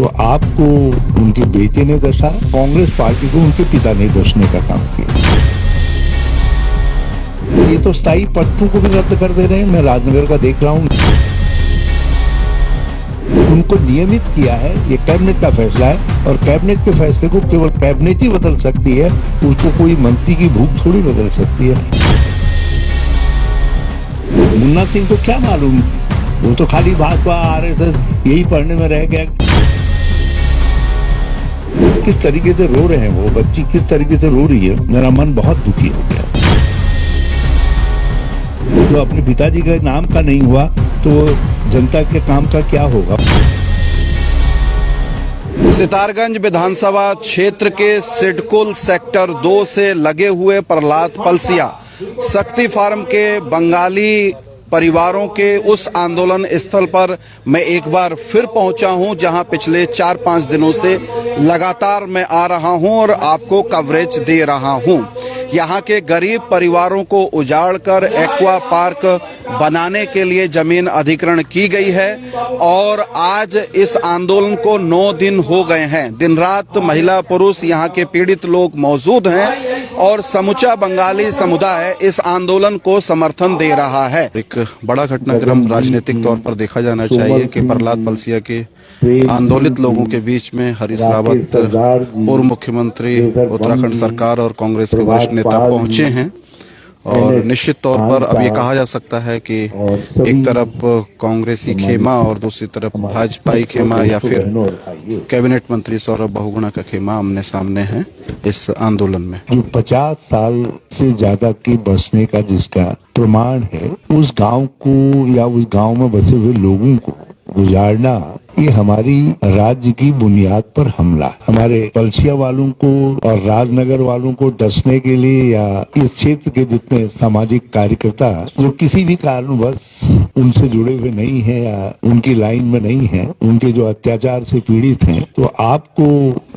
तो आपको उनके बेटे ने दसा, कांग्रेस पार्टी को उनके पिता ने दसने का काम किया। ये तो स्थायी पट्टों को भी रद्द कर दे रहे हैं। मैं राजनगर का देख रहा हूँ, उनको नियमित किया है। ये कैबिनेट का फैसला है और कैबिनेट के फैसले को केवल कैबिनेट ही बदल सकती है, उसको कोई मंत्री की भूख थोड़ी बदल सकती है। मुन्ना सिंह को क्या मालूम, वो तो खाली भाजपा आरएसएस यही पढ़ने में रह गया। किस तरीके से रो रहे हैं वो बच्ची, किस तरीके से रो रही है, मेरा मन बहुत दुखी हो गया। जो अपने पिताजी के नाम का नहीं हुआ तो जनता के काम का क्या होगा। सितारगंज विधानसभा क्षेत्र के सिडकुल सेक्टर 2 से लगे हुए प्रहलाद पलसिया शक्ति फार्म के बंगाली परिवारों के उस आंदोलन स्थल पर मैं एक बार फिर पहुंचा हूं, जहां पिछले 4-5 दिनों से लगातार मैं आ रहा हूं और आपको कवरेज दे रहा हूं। यहां के गरीब परिवारों को उजाड़कर एक्वा पार्क बनाने के लिए जमीन अधिग्रहण की गई है और आज इस आंदोलन को 9 दिन हो गए हैं। दिन रात महिला पुरुष यहां के पीड़ित लोग मौजूद हैं और समूचा बंगाली समुदाय इस आंदोलन को समर्थन दे रहा है। एक बड़ा घटनाक्रम राजनीतिक तौर पर देखा जाना चाहिए कि प्रहलाद पलसिया के आंदोलित लोगों के बीच में हरीश रावत, पूर्व मुख्यमंत्री उत्तराखंड सरकार और कांग्रेस के वरिष्ठ नेता पहुंचे हैं और निश्चित तौर पर अब ये कहा जा सकता है कि एक तरफ कांग्रेसी खेमा और दूसरी तरफ भाजपाई खेमा या फिर कैबिनेट मंत्री सौरभ बहुगुणा का खेमा आमने सामने है इस आंदोलन में। जो 50 साल से ज्यादा के बसने का जिसका प्रमाण है, उस गांव को या उस गांव में बसे हुए लोगों को गुजारना, ये हमारी राज्य की बुनियाद पर हमला। हमारे पलसिया वालों को और राजनगर वालों को डसने के लिए या इस क्षेत्र के जितने सामाजिक कार्यकर्ता जो किसी भी कारणवश उनसे जुड़े हुए नहीं हैं या उनकी लाइन में नहीं हैं, उनके जो अत्याचार से पीड़ित हैं, तो आपको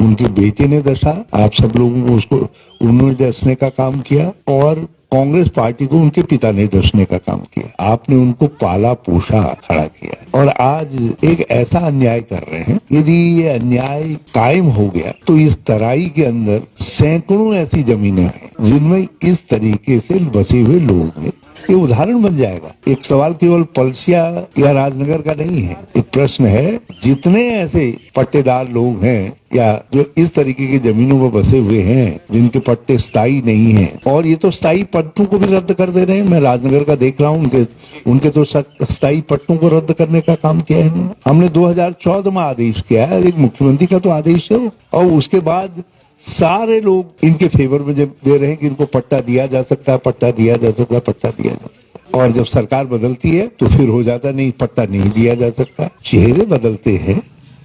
उनके बेटे ने दसा, आप सब लोगों को उसको उन्होंने डसने का काम किया और कांग्रेस पार्टी को उनके पिता ने दसने का काम किया। आपने उनको पाला पोषा खड़ा किया और आज एक ऐसा अन्याय कर रहे हैं। यदि ये अन्याय कायम हो गया तो इस तराई के अंदर सैकड़ों ऐसी जमीनें हैं जिनमें इस तरीके से बसे हुए लोग हैं। ये उदाहरण बन जाएगा। एक सवाल केवल पलसिया या राजनगर का नहीं है, एक प्रश्न है जितने ऐसे पट्टेदार लोग हैं या जो इस तरीके की जमीनों में बसे हुए हैं जिनके पट्टे स्थायी नहीं हैं, और ये तो स्थायी पट्टों को भी रद्द कर दे रहे हैं। मैं राजनगर का देख रहा हूँ, उनके तो स्थायी पट्टों को रद्द करने का काम किया है। हमने 2014 में आदेश किया है, एक मुख्यमंत्री का तो आदेश है, और उसके बाद सारे लोग इनके फेवर में जब दे रहे हैं कि इनको पट्टा दिया जा सकता है, पट्टा दिया जा सकता है, पट्टा दिया जा सकता है। और जब सरकार बदलती है तो फिर हो जाता नहीं, पट्टा नहीं दिया जा सकता। चेहरे बदलते हैं,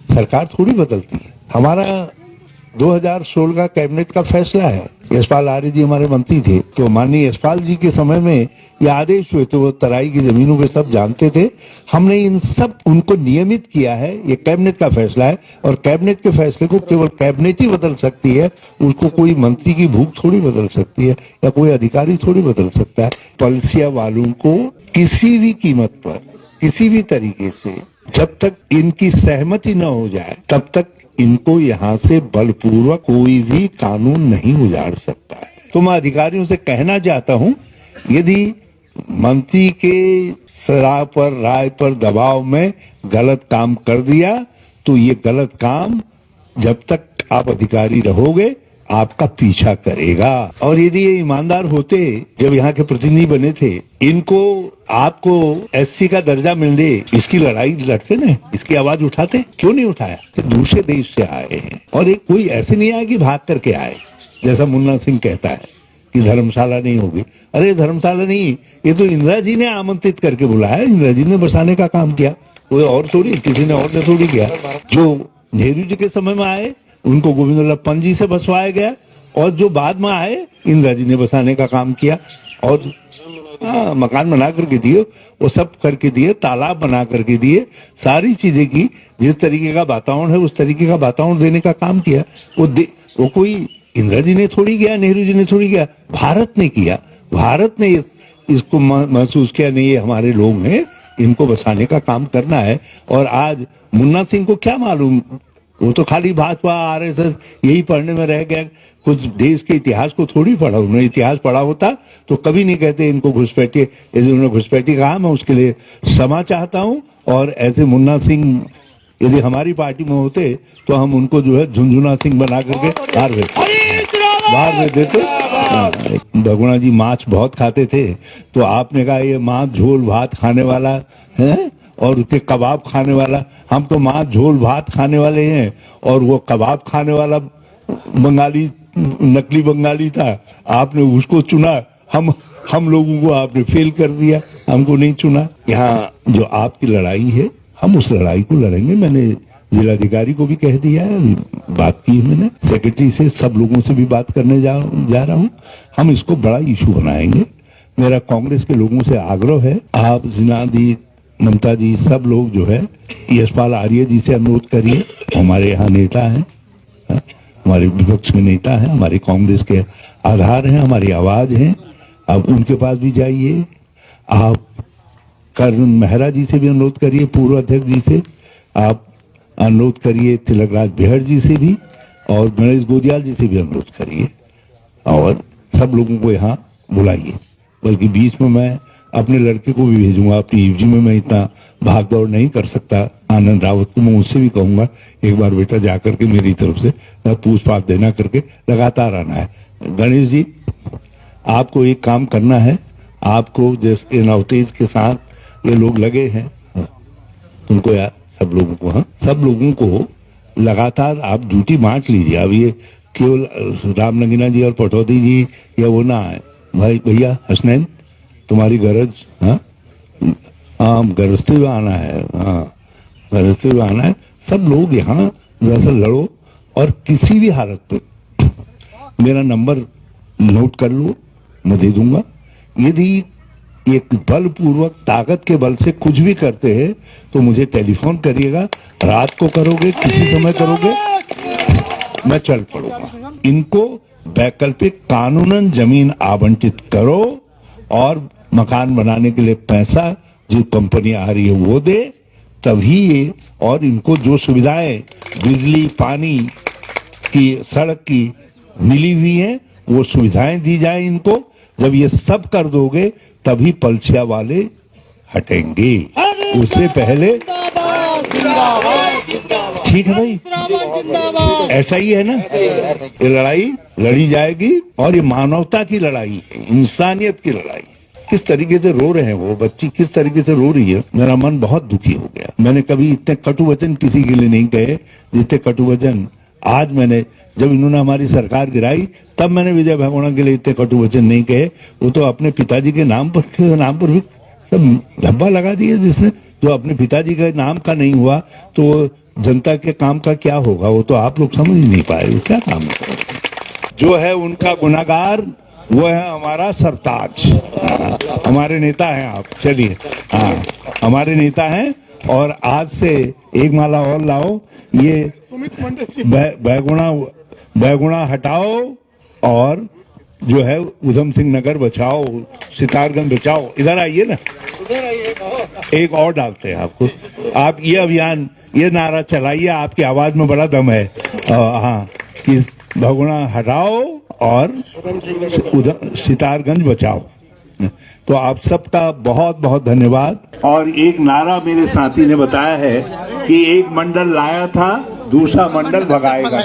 सरकार थोड़ी बदलती है। हमारा 2016 का कैबिनेट का फैसला है। यशपाल आर्य जी हमारे मंत्री थे, तो माननीय यशपाल जी के समय में ये आदेश हुए तो वो तराई की जमीनों के सब जानते थे। हमने इन सब उनको नियमित किया है। ये कैबिनेट का फैसला है और कैबिनेट के फैसले को केवल कैबिनेट ही बदल सकती है, उसको कोई मंत्री की भूख थोड़ी बदल सकती है या कोई अधिकारी थोड़ी बदल सकता है। पलसिया वालों को किसी भी कीमत पर, किसी भी तरीके से, जब तक इनकी सहमति न हो जाए तब तक इनको यहाँ से बलपूर्वक कोई भी कानून नहीं उजाड़ सकता है। तो मैं अधिकारियों से कहना चाहता हूँ, यदि मंत्री के सलाह पर, राय पर, दबाव में गलत काम कर दिया तो ये गलत काम जब तक आप अधिकारी रहोगे आपका पीछा करेगा। और यदि ये ईमानदार होते, जब यहाँ के प्रतिनिधि बने थे, इनको आपको एससी का दर्जा मिलने इसकी लड़ाई लड़ते ना, इसकी आवाज उठाते, क्यों नहीं उठाया? दूसरे देश से आए हैं और एक कोई ऐसे नहीं आया कि भाग करके आए, जैसा मुन्ना सिंह कहता है कि धर्मशाला नहीं होगी। अरे धर्मशाला नहीं, ये तो इंदिरा जी ने आमंत्रित करके बुलाया, इंदिरा जी ने बसाने का काम किया, कोई और थोड़ी, किसी ने और ने थोड़ी किया। जो नेहरू जी के समय में आए उनको गोविंद वल्लभ पंत जी से बसवाया गया और जो बाद में आए इंदिरा जी ने बसाने का काम किया और मकान बना करके दिए, वो सब करके दिए, तालाब बना करके दिए, सारी चीजें की। जिस तरीके का वातावरण है उस तरीके का वातावरण देने का काम किया। वो कोई इंदिरा जी ने थोड़ी किया, नेहरू जी ने थोड़ी किया, भारत ने किया। भारत ने इसको महसूस किया, नहीं ये हमारे लोग हैं, इनको बसाने का काम करना है। और आज मुन्ना सिंह को क्या मालूम वो तो खाली भाजपा आरएसएस यही पढ़ने में रह गया, कुछ देश के इतिहास को थोड़ी पढ़ा। उन्होंने इतिहास पढ़ा होता तो कभी नहीं कहते इनको घुसपैठी। यदि उन्होंने घुसपैठी कहा, मैं उसके लिए क्षमा चाहता हूं। और ऐसे मुन्ना सिंह यदि हमारी पार्टी में होते तो हम उनको जो है झुनझुना सिंह बना करके बाहर भेज देते। भगुणा जी मांस बहुत खाते थे, तो आपने कहा ये मांस झोल भात खाने वाला है और उसके कबाब खाने वाला। हम तो मांस झोल भात खाने वाले हैं और वो कबाब खाने वाला बंगाली, नकली बंगाली था। आपने उसको चुना, हम लोगों को आपने फेल कर दिया, हमको नहीं चुना। यहाँ जो आपकी लड़ाई है, हम उस लड़ाई को लड़ेंगे। मैंने जिलाधिकारी को भी कह दिया है, बात की मैंने सेक्रेटरी से, सब लोगों से भी बात करने जा रहा हूँ। हम इसको बड़ा इशू बनाएंगे। मेरा कांग्रेस के लोगों से आग्रह है, आप जिना दी, ममता जी, सब लोग जो है यशपाल आर्य जी से अनुरोध करिए। हमारे यहाँ नेता हैं, हमारे विपक्ष में नेता हैं, हमारे कांग्रेस के आधार हैं, हमारी आवाज हैं। आप उनके पास भी जाइए। आप कर्ण मेहरा जी से भी अनुरोध करिए, पूर्व अध्यक्ष जी से आप अनुरोध करिए, तिलकराज बेहड़ जी से भी, और गणेश गोदियाल जी से भी अनुरोध करिए, और सब लोगों को यहाँ बुलाइए। बल्कि बीच में मैं अपने लड़के को भी भेजूंगा। अपनी ईवजी में मैं इतना भाग दौड़ नहीं कर सकता। आनंद रावत को मैं उससे भी कहूंगा, एक बार बेटा जाकर के मेरी तरफ से पूछ पाछ देना करके लगातार आना है। गणेश जी, आपको एक काम करना है। आपको जैसे नवतेज के साथ ये लोग लगे हैं, तुमको यार सब लोगों को, सब लोगों को लगातार आप ड्यूटी बांट लीजिए। अब ये केवल राम नगीना जी और पटौदी जी या वो ना है। भाई भैया हसनैन, तुम्हारी गरज, गरजते हुए आना है, गरजते हुए आना है। सब लोग यहाँ जैसा लड़ो, और किसी भी हालत पे मेरा नंबर नोट कर लो, मैं दे दूंगा। यदि एक बलपूर्वक ताकत के बल से कुछ भी करते हैं तो मुझे टेलीफोन करिएगा। रात को करोगे, किसी समय करोगे, मैं चल पड़ूंगा। इनको वैकल्पिक कानूनन जमीन आवंटित करो और मकान बनाने के लिए पैसा जो कंपनी आ रही है वो दे, तभी ये, और इनको जो सुविधाएं बिजली, पानी की, सड़क की मिली हुई है, वो सुविधाएं दी जाए इनको। जब ये सब कर दोगे तभी पलसिया वाले हटेंगे, उससे पहले। ठीक है भाई, ऐसा ही है ना। ये लड़ाई लड़ी जाएगी, और ये मानवता की लड़ाई है, इंसानियत की लड़ाई। किस तरीके से रो रहे हैं वो बच्ची, किस तरीके से रो रही है, मेरा मन बहुत दुखी हो गया। मैंने कभी इतने कटु वचन किसी के लिए नहीं कहे जितने कटु वचन आज मैंने, जब इन्होंने हमारी सरकार गिराई तब मैंने विजय भगोड़ा के लिए इतने कटु वचन नहीं कहे। वो तो अपने पिताजी के नाम पर भी सब धब्बा लगा दिए, जिसने, जो अपने पिताजी के नाम का नहीं हुआ तो जनता के काम का क्या होगा, वो तो आप लोग समझ नहीं पाए क्या काम है। जो है उनका गुनाहगार वो है हमारा सरताज। हमारे नेता हैं आप, चलिए, हमारे नेता हैं। और आज से एक माला और लाओ, ये बैगुणा हटाओ, और जो है उधम सिंह नगर बचाओ, सितारगंज बचाओ। इधर आइए ना, एक और डालते हैं आपको। आप ये अभियान, ये नारा चलाइए, आपकी आवाज में बड़ा दम है। हाँ, कि भगुणा हटाओ और सितारगंज बचाओ। तो आप सबका बहुत बहुत धन्यवाद। और एक नारा मेरे साथी ने बताया है कि एक मंडल लाया था, दूसरा मंडल भगाएगा।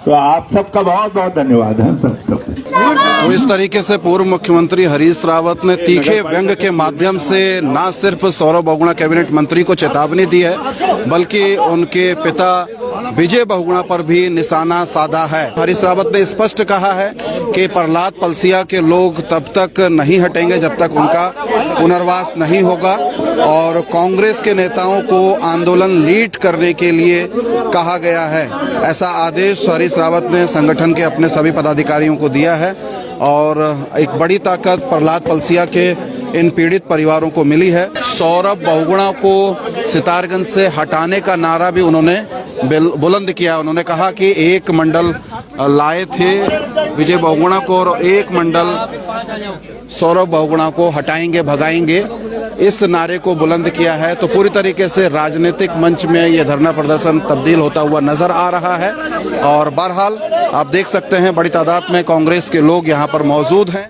तो आप सबका बहुत बहुत धन्यवाद है सब। तो इस तरीके से पूर्व मुख्यमंत्री हरीश रावत ने तीखे व्यंग के माध्यम से न सिर्फ सौरभ बहुगुणा कैबिनेट मंत्री को चेतावनी दी है, बल्कि उनके पिता विजय बहुगुणा पर भी निशाना साधा है। हरीश रावत ने स्पष्ट कहा है कि प्रहलाद पलसिया के लोग तब तक नहीं हटेंगे जब तक उनका पुनर्वास नहीं होगा, और कांग्रेस के नेताओं को आंदोलन लीड करने के लिए कहा गया है। ऐसा आदेश हरीश रावत ने संगठन के अपने सभी पदाधिकारियों को दिया है, और एक बड़ी ताकत प्रहलाद पलसिया के इन पीड़ित परिवारों को मिली है। सौरभ बहुगुणा को सितारगंज से हटाने का नारा भी उन्होंने बुलंद किया। उन्होंने कहा कि एक मंडल लाए थे विजय बहुगुणा को, और एक मंडल सौरभ बहुगुणा को हटाएंगे, भगाएंगे। इस नारे को बुलंद किया है, तो पूरी तरीके से राजनीतिक मंच में यह धरना प्रदर्शन तब्दील होता हुआ नजर आ रहा है। और बहरहाल आप देख सकते हैं बड़ी तादाद में कांग्रेस के लोग यहाँ पर मौजूद हैं।